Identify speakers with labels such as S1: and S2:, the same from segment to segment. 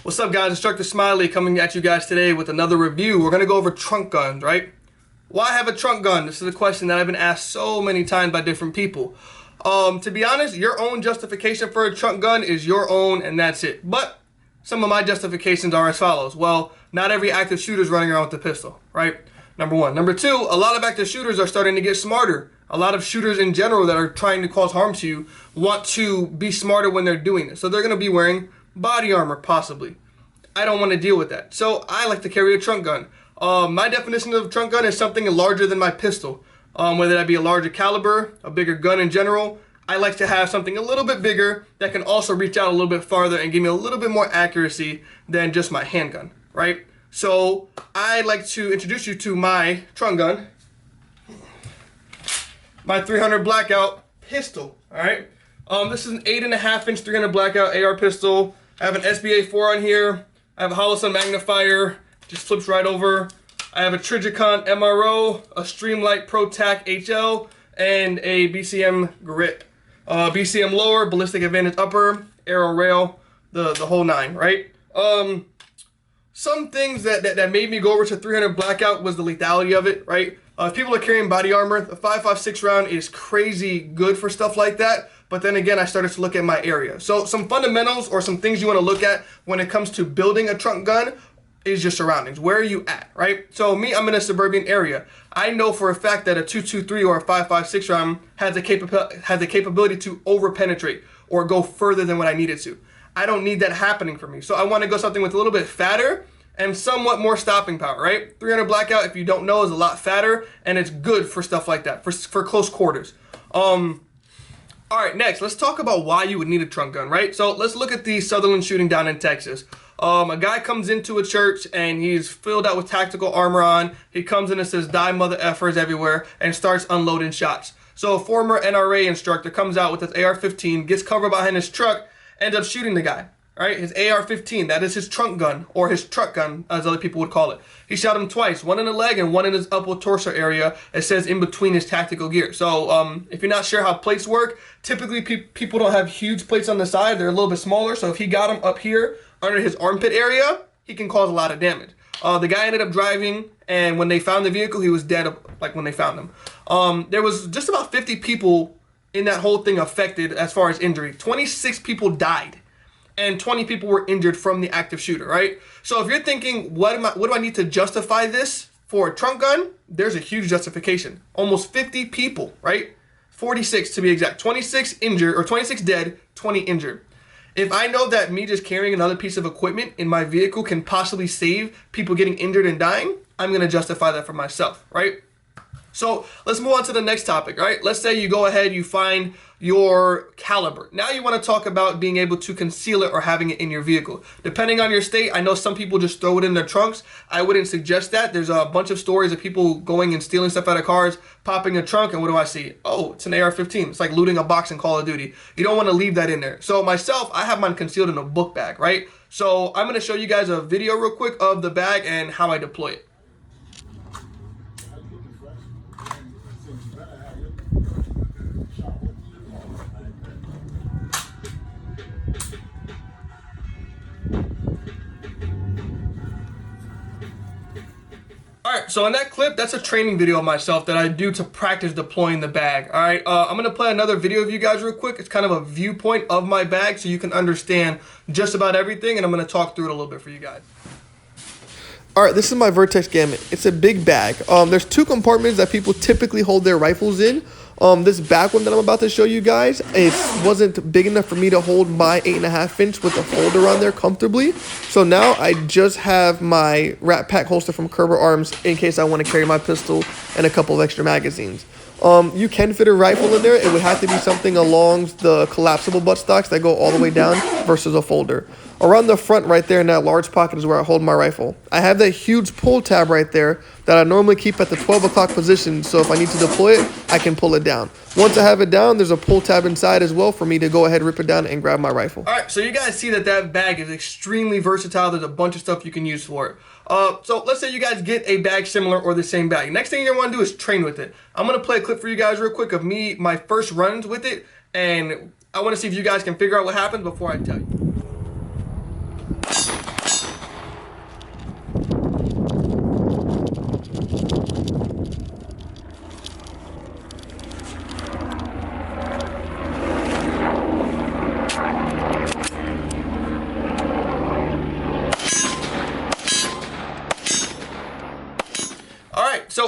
S1: What's up, guys? Instructor Smiley coming at you guys today with another review. We're going to go over trunk guns, right? Why have a trunk gun? This is a question that I've been asked so many times by different people. To be honest, your own justification for a trunk gun is your own, and that's it. But some of my justifications are as follows. Well, not every active shooter is running around with a pistol, right? Number one. Number two, a lot of active shooters are starting to get smarter. A lot of shooters in general that are trying to cause harm to you want to be smarter when they're doing it. So they're going to be wearing body armor, possibly. I don't want to deal with that. So I like to carry a trunk gun. My definition of a trunk gun is something larger than my pistol. Whether that be a larger caliber, a bigger gun in general. I like to have something a little bit bigger that can also reach out a little bit farther and give me a little bit more accuracy than just my handgun, right? So I'd like to introduce you to my trunk gun. My 300 Blackout pistol, all right? This is an 8.5-inch 300 Blackout AR pistol. I have an SBA 4 on here. I have a Holosun magnifier, just flips right over. I have a Trijicon MRO, a Streamlight Pro Tac HL, and a BCM grip. BCM lower, ballistic advantage upper, arrow rail, the whole nine, right? Some things that made me go over to 300 Blackout was the lethality of it, right? If people are carrying body armor, the 5.56 round is crazy good for stuff like that. But then again, I started to look at my area. So some fundamentals or some things you want to look at when it comes to building a trunk gun is your surroundings. Where are you at, right? So me, I'm in a suburban area. I know for a fact that a 223 or a 5.56 round has the capability to over penetrate or go further than what I needed to. I don't need that happening for me. So I want to go something with a little bit fatter and somewhat more stopping power, right? 300 Blackout, if you don't know, is a lot fatter, and it's good for stuff like that, for close quarters. All right, next, let's talk about why you would need a trunk gun, right? So let's look at the Sutherland shooting down in Texas. A guy comes into a church, and he's filled out with tactical armor on. He comes in and says, "Die mother effers" everywhere, and starts unloading shots. So a former NRA instructor comes out with his AR-15, gets covered behind his truck, ends up shooting the guy. Right, his AR-15, that is his trunk gun, or his truck gun, as other people would call it. He shot him twice, one in the leg and one in his upper torso area. It says in between his tactical gear. So if you're not sure how plates work, typically people don't have huge plates on the side. They're a little bit smaller. So if he got him up here under his armpit area, he can cause a lot of damage. The guy ended up driving, and when they found the vehicle, he was dead, like when they found him. There was just about 50 people in that whole thing affected as far as injury. 26 people died. And 20 people were injured from the active shooter, right? So if you're thinking, what do I need to justify this for a trunk gun? There's a huge justification. Almost 50 people, right? 46 to be exact. 26 injured, or 26 dead, 20 injured. If I know that me just carrying another piece of equipment in my vehicle can possibly save people getting injured and dying, I'm going to justify that for myself, right? So let's move on to the next topic, right? Let's say you go ahead, you find your caliber. Now you want to talk about being able to conceal it or having it in your vehicle. Depending on your state, I know some people just throw it in their trunks. I wouldn't suggest that. There's a bunch of stories of people going and stealing stuff out of cars, popping a trunk, and what do I see? Oh, it's an AR-15. It's like looting a box in Call of Duty. You don't want to leave that in there. So myself, I have mine concealed in a book bag, right? So I'm going to show you guys a video real quick of the bag and how I deploy it. Alright, so in that clip, that's a training video of myself that I do to practice deploying the bag. Alright, I'm going to play another video of you guys real quick. It's kind of a viewpoint of my bag so you can understand just about everything, and I'm going to talk through it a little bit for you guys. Alright, this is my Vertex Gamut. It's a big bag. There's two compartments that people typically hold their rifles in. This back one that I'm about to show you guys, it wasn't big enough for me to hold my 8.5-inch with the holder on there comfortably. So now I just have my Rat Pack holster from Kerber Arms in case I want to carry my pistol and a couple of extra magazines. You can fit a rifle in there. It would have to be something along the collapsible buttstocks that go all the way down versus a folder. Around the front right there in that large pocket is where I hold my rifle. I have that huge pull tab right there that I normally keep at the 12 o'clock position, so if I need to deploy it, I can pull it down. Once I have it down, there's a pull tab inside as well for me to go ahead, rip it down, and grab my rifle. All right, so you guys see that that bag is extremely versatile. There's a bunch of stuff you can use for it. So let's say you guys get a bag similar or the same bag. Next thing you're gonna wanna do is train with it. I'm gonna play a clip for you guys real quick of me, my first runs with it, and I wanna see if you guys can figure out what happens before I tell you.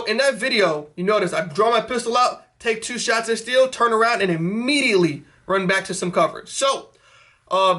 S1: So in that video, you notice I draw my pistol out, take 2 shots of steel, turn around, and immediately run back to some coverage. So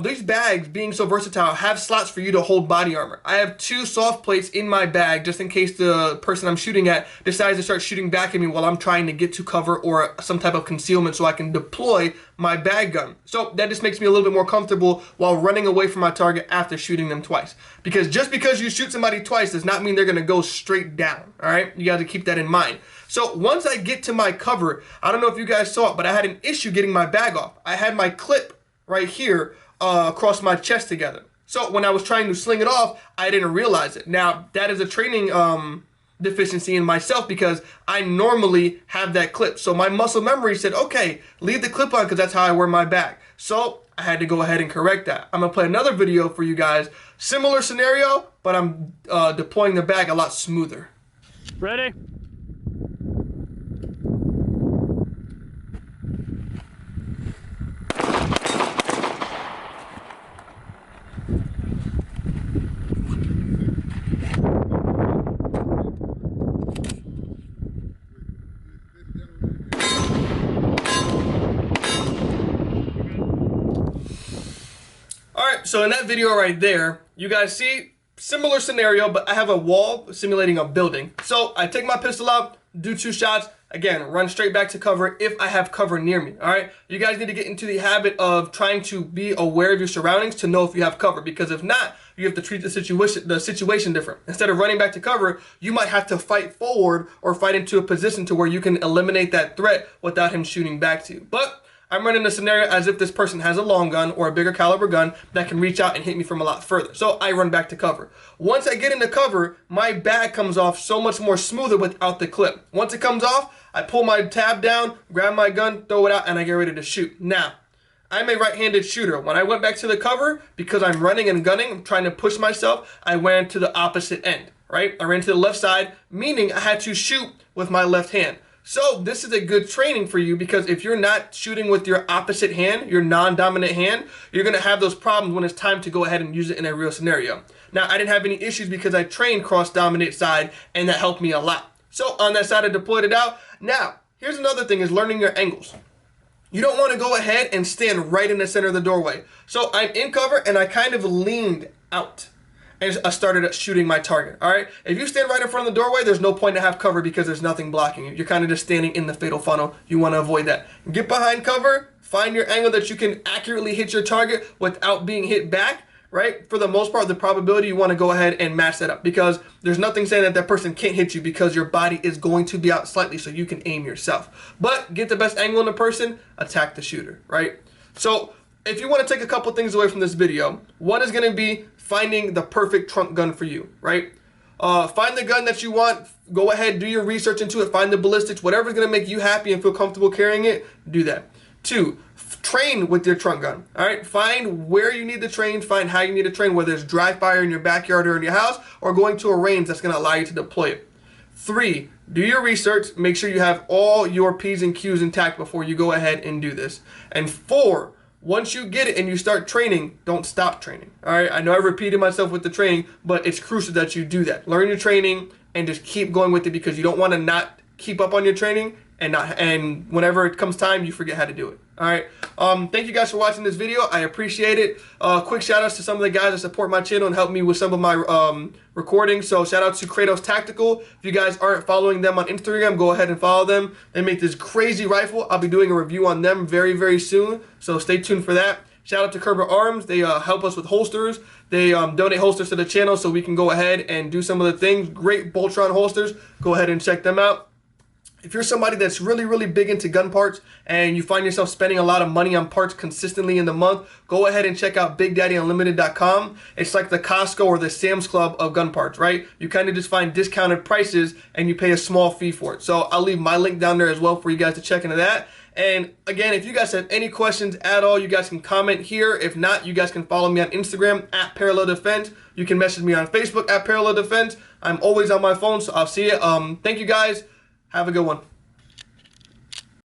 S1: these bags, being so versatile, have slots for you to hold body armor. I have 2 soft plates in my bag just in case the person I'm shooting at decides to start shooting back at me while I'm trying to get to cover or some type of concealment so I can deploy my bag gun. So that just makes me a little bit more comfortable while running away from my target after shooting them twice. Because just because you shoot somebody twice does not mean they're going to go straight down, all right? You got to keep that in mind. So once I get to my cover, I don't know if you guys saw it, but I had an issue getting my bag off. I had my clip right here across my chest together. So when I was trying to sling it off, I didn't realize it. Now, that is a training deficiency in myself because I normally have that clip. So my muscle memory said, okay, leave the clip on because that's how I wear my bag. So I had to go ahead and correct that. I'm going to play another video for you guys. Similar scenario, but I'm deploying the bag a lot smoother.
S2: Ready?
S1: Alright, so in that video right there, you guys see similar scenario, but I have a wall simulating a building. So I take my pistol out, do 2 shots, again, run straight back to cover if I have cover near me, alright? You guys need to get into the habit of trying to be aware of your surroundings to know if you have cover, because if not, you have to treat the situation different. Instead of running back to cover, you might have to fight forward or fight into a position to where you can eliminate that threat without him shooting back to you. But I'm running the scenario as if this person has a long gun or a bigger caliber gun that can reach out and hit me from a lot further. So I run back to cover. Once I get into cover, my bag comes off so much more smoother without the clip. Once it comes off, I pull my tab down, grab my gun, throw it out, and I get ready to shoot. Now, I'm a right-handed shooter. When I went back to the cover, because I'm running and gunning, I'm trying to push myself, I went to the opposite end, right? I ran to the left side, meaning I had to shoot with my left hand. So this is a good training for you because if you're not shooting with your opposite hand, your non-dominant hand, you're going to have those problems when it's time to go ahead and use it in a real scenario. Now, I didn't have any issues because I trained cross-dominant side and that helped me a lot. So on that side, I deployed it out. Now, here's another thing is learning your angles. You don't want to go ahead and stand right in the center of the doorway. So I'm in cover and I kind of leaned out. And I started shooting my target, all right? If you stand right in front of the doorway, there's no point to have cover because there's nothing blocking you. You're kind of just standing in the fatal funnel. You want to avoid that. Get behind cover, find your angle that you can accurately hit your target without being hit back, right? For the most part, the probability you want to go ahead and match that up because there's nothing saying that that person can't hit you because your body is going to be out slightly so you can aim yourself. But get the best angle on the person, attack the shooter, right? So if you want to take a couple things away from this video, one is going to be finding the perfect trunk gun for you, right? Find the gun that you want. Go ahead, do your research into it. Find the ballistics, whatever's going to make you happy and feel comfortable carrying it, do that. 2, train with your trunk gun, all right? Find where you need to train, find how you need to train, whether it's dry fire in your backyard or in your house or going to a range that's going to allow you to deploy it. 3, do your research. Make sure you have all your P's and Q's intact before you go ahead and do this. And 4, once you get it and you start training, don't stop training. All right, I know I repeated myself with the training, but it's crucial that you do that. Learn your training and just keep going with it because you don't want to not keep up on your training and whenever it comes time, you forget how to do it. All right. Thank you guys for watching this video. I appreciate it. Quick shout outs to some of the guys that support my channel and help me with some of my recordings. So shout out to Kratos Tactical. If you guys aren't following them on Instagram, go ahead and follow them. They make this crazy rifle. I'll be doing a review on them very, very soon. So stay tuned for that. Shout out to Kerber Arms. They help us with holsters. They donate holsters to the channel so we can go ahead and do some of the things. Great Boltron holsters. Go ahead and check them out. If you're somebody that's really, really big into gun parts and you find yourself spending a lot of money on parts consistently in the month, go ahead and check out BigDaddyUnlimited.com. It's like the Costco or the Sam's Club of gun parts, right? You kind of just find discounted prices and you pay a small fee for it. So I'll leave my link down there as well for you guys to check into that. And again, if you guys have any questions at all, you guys can comment here. If not, you guys can follow me on Instagram at Parallel Defense. You can message me on Facebook at Parallel Defense. I'm always on my phone, so I'll see you. Thank you guys. Have a good one.